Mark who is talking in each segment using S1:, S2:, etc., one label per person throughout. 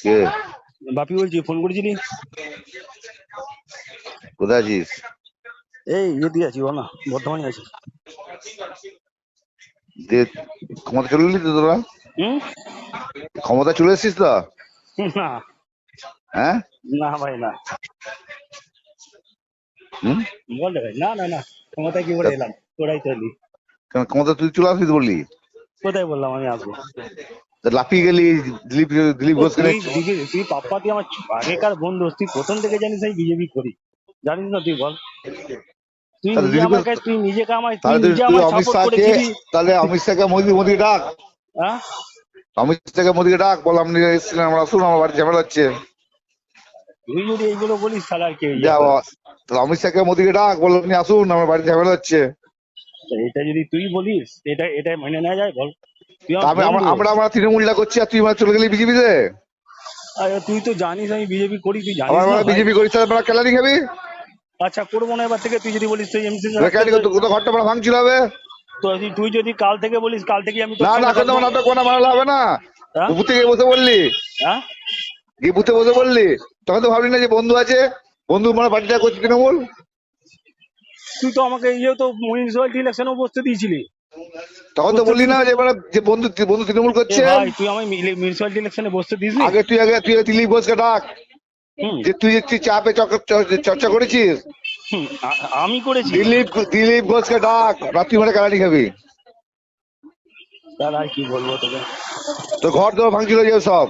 S1: কে?
S2: বাপি বলছি, ফোন করেছিলি?
S1: কোথায় আছিস?
S2: এই দিয়ে আছি, বল না, বর্ধমানে আছি।
S1: যে ক্ষমতা চলে এলি তো তোরা?
S2: হুম?
S1: ক্ষমতা চলে এসছিস তো?
S2: না
S1: হ্যাঁ?
S2: না ভাই, না।
S1: হুম?
S2: বল রে ভাই, না না না, ক্ষমতায় কি করে এলাম? তোরাই তো এলি।
S1: কেন ক্ষমতা তুই চলে আসবি বললি?
S2: কোথায় বললাম আমি আসবো?
S1: তা লাফিয়ে গেলি দিলীপ দিলীপ
S2: ও
S1: ঘোষকে
S2: তুই
S1: নিয়ে।
S2: তুই পাপ্পা, তুই আমার আগেকার বন্ধু, তুই প্রথম থেকে জানিস আমি বিজেপি করি, জানিস না? তুই বল, তুই
S1: তাহলে
S2: নিজে
S1: দিলীপ
S2: আমার
S1: ঘোষ,
S2: কাছে, তুই নিজেকে আমায়, তুই
S1: তাহলে
S2: নিজে
S1: তুই
S2: আমায়
S1: অমিত
S2: সাপোর্ট
S1: শাহকে,
S2: করেছিলি।
S1: তাহলে অমিত শাহকে মোদিকে ডাক।
S2: হ্যাঁ?
S1: অমিত শাহকে মোদিকে ডাক, বল আপনি এসেছিলেন, আমরা আসুন, আমার বাড়ি ঝামেলা হচ্ছে।
S2: তুই যদি এইগুলো বলিস তাহলে আর কে ইয়ে
S1: যা
S2: করবে?
S1: তাহলে অমিত শাহকে মোদিকে ডাক, বল আপনি আসুন, আমার বাড়ি ঝামেলা হচ্ছে।
S2: এটা যদি তুই বলিস, এটা মেনে নেওয়া যায়? বল, তুই
S1: তা
S2: আমার
S1: আমরা
S2: বন্ধু।
S1: আমরা আমরা তৃণমূলটা করছি আর তুই মানে চলে গেলি বিজেপিতে।
S2: আরে তুই তো জানিস আমি বিজেপি করি, তুই
S1: আবার
S2: জানিস না
S1: আমরা
S2: ভাই।
S1: বিজেপি করি, তাহলে আমরা কেলানি খাবি।
S2: আচ্ছা, করবো না এবার থেকে। তুই যদি বলিস তুই এমসি থাকতে,
S1: কেলানি কোথাও ঘরটা আমরা ভাঙছিল হবে।
S2: তো তুই যদি কাল থেকে বলিস, কাল থেকে আমি তোর
S1: না না,
S2: সঙ্গে
S1: এখন তো
S2: থাকবো।
S1: আমার নাটক কোনো বানালে হবে না।
S2: হ্যাঁ?
S1: তুই বুথে গিয়ে বসে বললি,
S2: হ্যাঁ?
S1: গিয়ে বুথে বসে বললি, তখন তো ভাবলি না যে বন্ধু আছে, বন্ধু মানে পার্টিটা করছি তৃণমূল।
S2: তুই তো আমাকে তো মিউনিসিপালিটি ইলেকশনেও বসতে দিয়েছিলি।
S1: তখন তো
S2: বসতে
S1: বললি
S2: দিস
S1: না যে মানে যে বন্ধু বন্ধু তৃণমূল
S2: এ
S1: করছে।
S2: ভাই, তুই আমায় মিউনিসিপালিটি ইলেকশনে বসতে দিসনি।
S1: আগে তুই দিলীপ ঘোষকে ডাক,
S2: হুম।
S1: যে তুই তুই চাপে চর্চা করেছিস।
S2: হুম, আমি করেছি।
S1: দিলীপ ঘোষকে ডাক, রাত্রি মানে কেলানি খাবি।
S2: তার আর কি বলবো তোকে?
S1: তোর ঘর তো ভাঙছিল যে সব,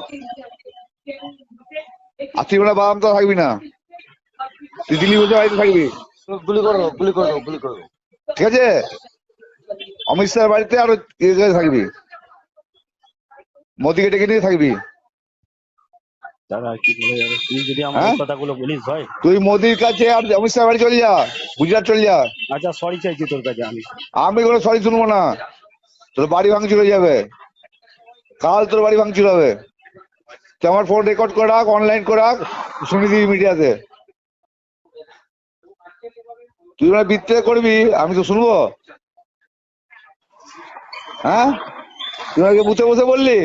S1: আর তুই মানে বাদাম তো থাকবি না, তুই দিলীপ ঘোষের বাড়িতে থাকবি।
S3: গুলি করে দেবো, গুলি করে দেবো, গুলি করে দেবো।
S1: ঠিক আছে? অমিত শাহের বাড়িতে আর থাকবি, মোদিকে ডেকে নিয়ে থাকবি।
S2: তার আর কি বলে যাবে? তুই যদি আমার এই
S1: হ্যাঁ,
S2: কথাগুলো বলিস ভাই।
S1: তুই মোদির কাছে আর অমিত শাহের বাড়ি চলে যা, গুজরাট চলে যা।
S2: আচ্ছা, সরি চাইছি তোর কাছে আমি।
S1: আমি কোনো সরি শুনবো না। তোর বাড়ি ভাঙচুর হয়ে যাবে, কাল তোর বাড়ি ভাঙচুর হবে। তুই আমার ফোন রেকর্ড করে রাখ, অনলাইন করে রাখ, শুনে দিবি মিডিয়াতে। তুই মানে বিদ্রোহ করবি, আমি তো শুনবো? হ্যাঁ, তুই আমাকে বুথে বসে বললি,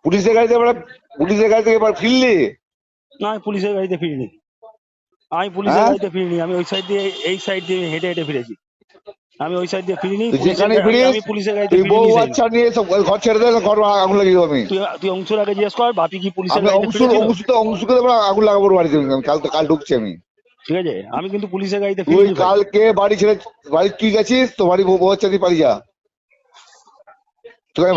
S1: পুলিশের গাড়িতে এবার, পুলিশের গাড়ি থেকে এবার ফিরলি।
S2: না, আমি পুলিশের গাড়িতে ফিরিনি।
S1: হ্যাঁ,
S2: আমি ওই সাইড দিয়ে, এই সাইড দিয়ে হেঁটে হেঁটে ফিরেছি। আমি ওই সাইড দিয়ে ফিরিনি,
S1: তুই যেখানেই ফিরিস,
S2: আমি পুলিশের গাড়িতে
S1: তুই বউ
S2: ফিরিনি সেদিন।
S1: বাচ্চা নিয়ে সব ঘর ছেড়ে দে, ঘর আগুন লাগিয়ে দেবো আমি।
S2: তুই অংশুর আগে জিজ্ঞেস কর, বাপি কি পুলিশের
S1: আমি
S2: গাড়িতে ফিরেছিল?
S1: অংশুকে দেবো, আগুন লাগাবো ওর বাড়িতে। আমি কাল ঢুকছি আমি।
S2: ঠিক আছে, আমি কিন্তু পুলিশের গাড়িতে
S1: তুই
S2: ফিরিনি ভাই।
S1: কালকে বাড়ি ছেড়ে, বাড়ি তুই গেছিস তো, বাড়ি বউ বাচ্চা দিয়ে পালিয়ে যা। তোকে আমি